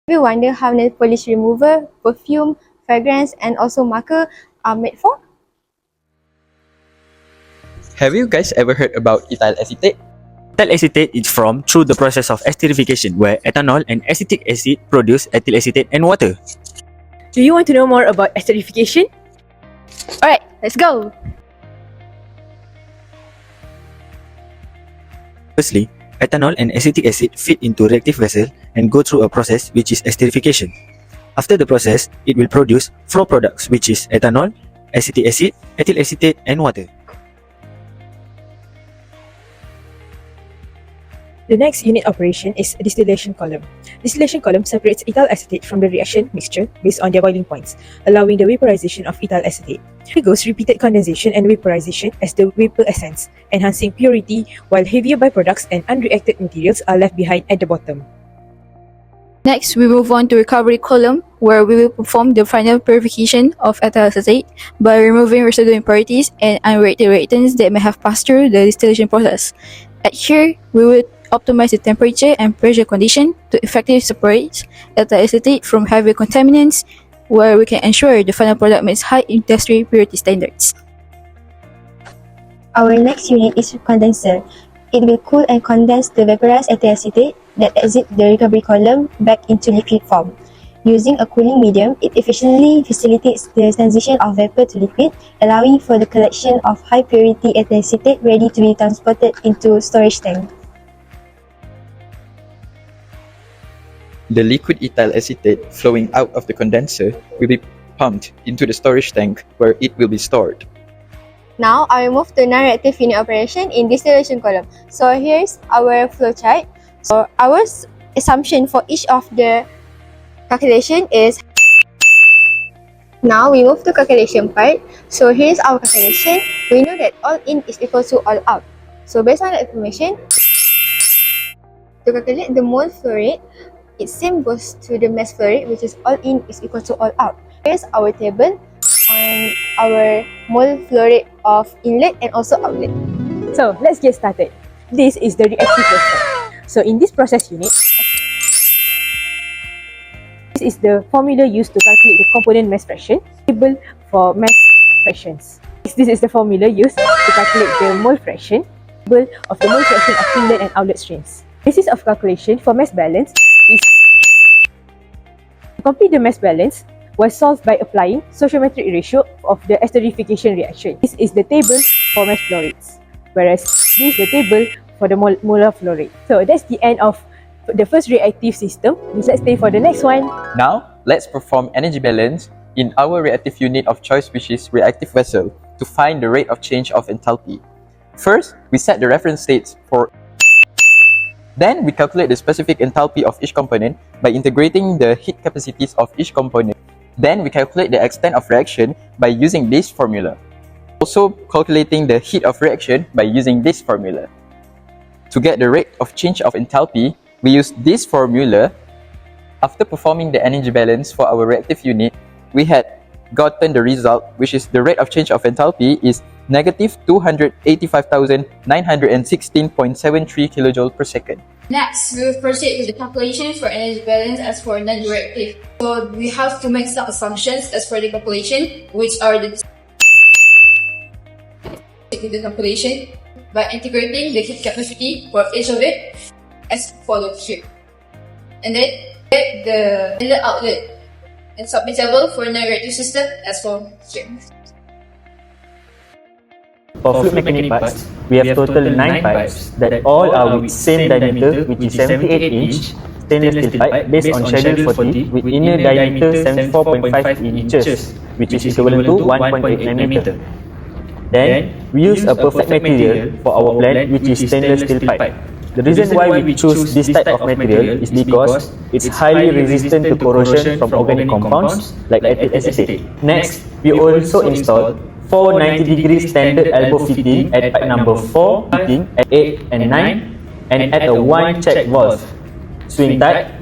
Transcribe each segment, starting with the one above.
We wonder how nail polish remover, perfume, fragrance and also marker are made for? Have you guys ever heard about ethyl acetate? Ethyl acetate is formed through the process of esterification, where ethanol and acetic acid produce ethyl acetate and water. Do you want to know more about esterification? Alright, let's go! Firstly, ethanol and acetic acid feed into reactive vessel and go through a process which is esterification. After the process, it will produce flow products which is ethanol, acetic acid, ethyl acetate and water. The next unit operation is a distillation column. Distillation column separates ethyl acetate from the reaction mixture based on their boiling points, allowing the vaporization of ethyl acetate. It goes repeated condensation and vaporization as the vapor ascends, enhancing purity, while heavier byproducts and unreacted materials are left behind at the bottom. Next, we move on to recovery column, where we will perform the final purification of ethyl acetate by removing residual impurities and unreacted reactants that may have passed through the distillation process. At here, we will optimize the temperature and pressure condition to effectively separate ethyl acetate from heavy contaminants, where we can ensure the final product meets high industry purity standards. Our next unit is condenser. It will cool and condense the vaporized ethyl acetate that exit the recovery column back into liquid form. Using a cooling medium, it efficiently facilitates the transition of vapor to liquid, allowing for the collection of high purity ethyl acetate ready to be transported into storage tank. The liquid ethyl acetate flowing out of the condenser will be pumped into the storage tank where it will be stored. Now, I will move to non-reactive unit operation in distillation column. So here's our flow chart. So our assumption for each of the calculation is. Now we move to calculation part. So here's our calculation. We know that all in is equal to all out. So based on the information, to calculate the mole flow rate, it same goes to the mass flow rate, which is all in is equal to all out. Here's our table on our mole flow rate of inlet and also outlet. So let's get started. This is the reactive vessel. So in this process unit, this is the formula used to calculate the component mass fraction, table for mass fractions. This is the formula used to calculate the mole fraction, table of the mole fraction of inlet and outlet streams. Basis of calculation for mass balance is to complete the mass balance was solved by applying stoichiometric ratio of the esterification reaction. This is the table for mass flow rates, whereas this is the table for the molar flow rate. So that's the end of the first reactive system. Let's stay for the next one. Now, let's perform energy balance in our reactive unit of choice, which is reactive vessel, to find the rate of change of enthalpy. First, we set the reference states for. Then, we calculate the specific enthalpy of each component by integrating the heat capacities of each component. Then, we calculate the extent of reaction by using this formula. Also, calculating the heat of reaction by using this formula. To get the rate of change of enthalpy, we use this formula. After performing the energy balance for our reactive unit, we had gotten the result, which is the rate of change of enthalpy is negative 285,916.73 kilojoule per second. Next, we will proceed with the calculation for energy balance as for non-reactive. So we have to make some assumptions as for the calculation, which are the calculation by integrating the heat capacity for each of it as follows here. And then get the inlet outlet and submittable for non-reactive system as follows here. For fluid mechanic parts, we have total 9 pipes that all are with same diameter, which is 78 inch stainless steel pipe based on schedule 40 with inner diameter 74.5 inches, which is equivalent to 1.8 nanometer. Then, we use a perfect material for our blend, which is stainless steel pipe. The reason why we choose this type of material is because it's highly resistant to corrosion from organic compounds like ethyl acetate. Next, we also installed 4 90-degree standard elbow fitting at pipe number 4, fitting at 8 and 9, and at a 1 check valve, swing tight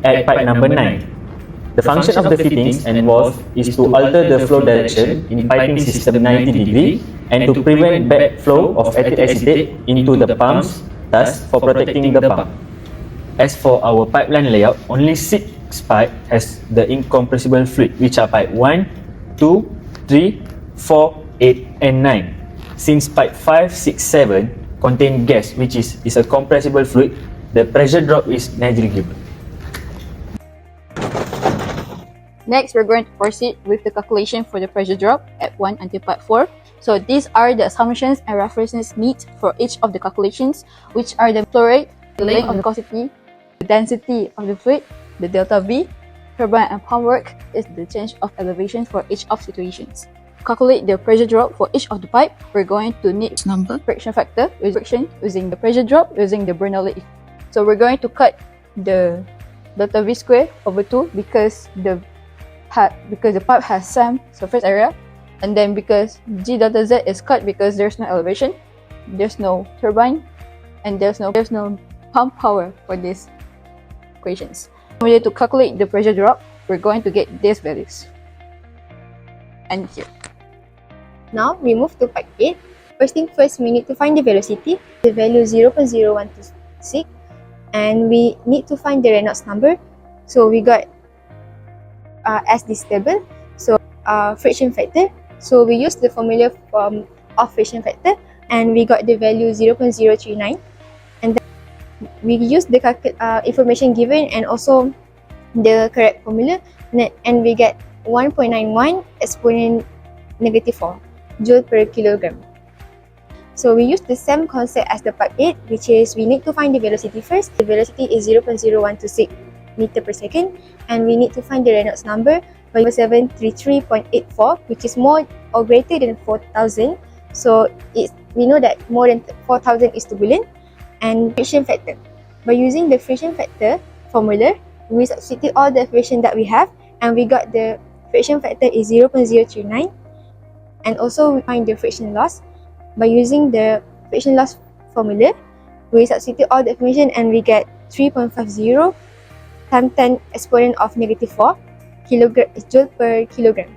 at pipe number 9. The function of the fittings and valve is to alter the flow direction in piping system 90 degree and to prevent backflow of ethyl acetate into the pumps, thus for protecting the pump. As for our pipeline layout, only 6 next pipe has the incompressible fluid, which are pipe 1, 2, 3, 4, 8 and 9. Since pipe 5, 6, 7 contain gas, which is a compressible fluid, the pressure drop is negligible. Next, we're going to proceed with the calculation for the pressure drop at 1 until pipe 4. So these are the assumptions and references needed for each of the calculations, which are the flow rate, the length of the viscosity, the density of the fluid, the delta V, turbine and pump work is the change of elevation for each of situations. To calculate the pressure drop for each of the pipe, we're going to need number friction factor with friction using the pressure drop using the Bernoulli. So we're going to cut the delta V square over 2 because the pipe has some surface area, and then because G delta Z is cut because there's no elevation, there's no turbine, and there's no pump power for these equations. When we need to calculate the pressure drop, we're going to get these values. And here. Now we move to pipe 8. First thing first, we need to find the velocity, the value 0.0126, and we need to find the Reynolds number. So we got as this table, so friction factor. So we use the formula of friction factor, and we got the value 0.039, and then we use the information given and also the correct formula, and we get 1.91 exponent -4 joule per kilogram. So we use the same concept as the pipe 8, which is we need to find the velocity first. The velocity is 0.0126 meter per second, and we need to find the Reynolds number by 733.84, which is more or greater than 4,000. So we know that more than 4,000 is turbulent. And friction factor. By using the friction factor formula, we substitute all the friction that we have, and we got the friction factor is 0.039. And also we find the friction loss. By using the friction loss formula, we substitute all the information and we get 3.50 times 10 exponent of -4 joule per kilogram.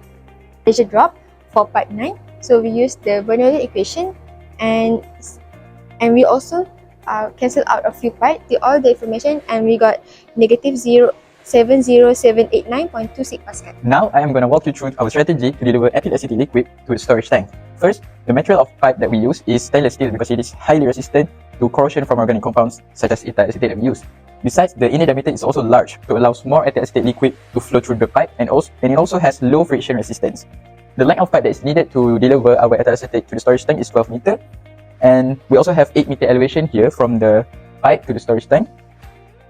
Pressure drop for pipe 9. So we use the Bernoulli equation, and we also cancel out a few pipes, all the information, and we got -70789.26 Pascal. Now I am going to walk you through our strategy to deliver ethyl acetate liquid to the storage tank. First, the material of pipe that we use is stainless steel because it is highly resistant to corrosion from organic compounds such as ethyl acetate that we use. Besides, the inner diameter is also large to allow more ethyl acetate liquid to flow through the pipe, and it also has low friction resistance. The length of pipe that is needed to deliver our ethyl acetate to the storage tank is 12 meter, and we also have 8 meter elevation here from the pipe to the storage tank.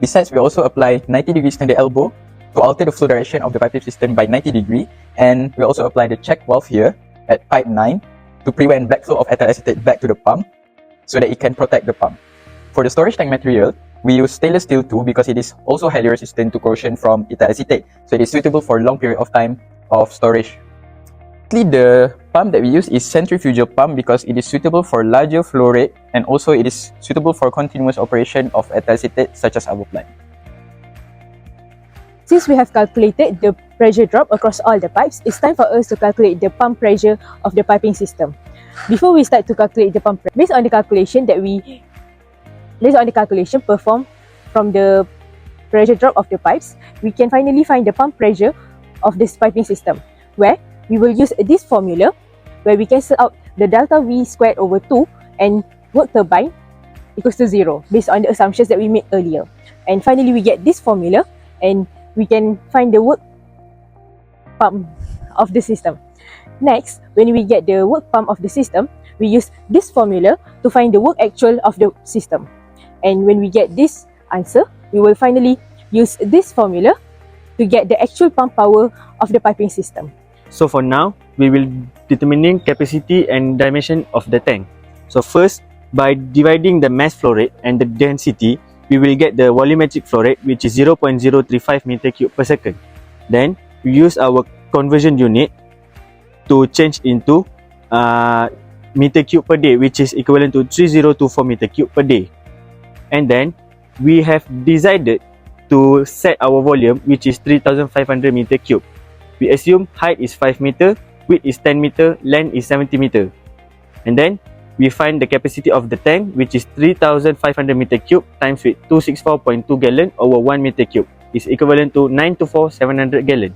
Besides, we also apply 90 degrees standard elbow to alter the flow direction of the piping system by 90 degrees, and we also apply the check valve here at pipe 9 to prevent backflow of ethyl acetate back to the pump so that it can protect the pump. For the storage tank material, we use stainless steel too because it is also highly resistant to corrosion from ethyl acetate, so it is suitable for a long period of time of storage. The pump that we use is centrifugal pump because it is suitable for larger flow rate, and also it is suitable for continuous operation of ethyl acetate such as our plant. Since we have calculated the pressure drop across all the pipes, it's time for us to calculate the pump pressure of the piping system. Before we start to calculate the pump pressure, based on the calculation performed from the pressure drop of the pipes, we can finally find the pump pressure of this piping system, where we will use this formula where we cancel out the delta V squared over 2 and work turbine equals to 0 based on the assumptions that we made earlier. And finally, we get this formula and we can find the work pump of the system. Next, when we get the work pump of the system, we use this formula to find the work actual of the system. And when we get this answer, we will finally use this formula to get the actual pump power of the piping system. So for now, we will determining capacity and dimension of the tank. So first, by dividing the mass flow rate and the density, we will get the volumetric flow rate, which is 0.035 meter cube per second. Then we use our conversion unit to change into meter cube per day, which is equivalent to 3024 meter cube per day. And then we have decided to set our volume, which is 3500 meter cube. We assume height is 5 meter, width is 10 meter, length is 70 meter. And then we find the capacity of the tank, which is 3500 meter cube times with 264.2 gallon over 1 meter cube, is equivalent to 9 to 4 700 gallon.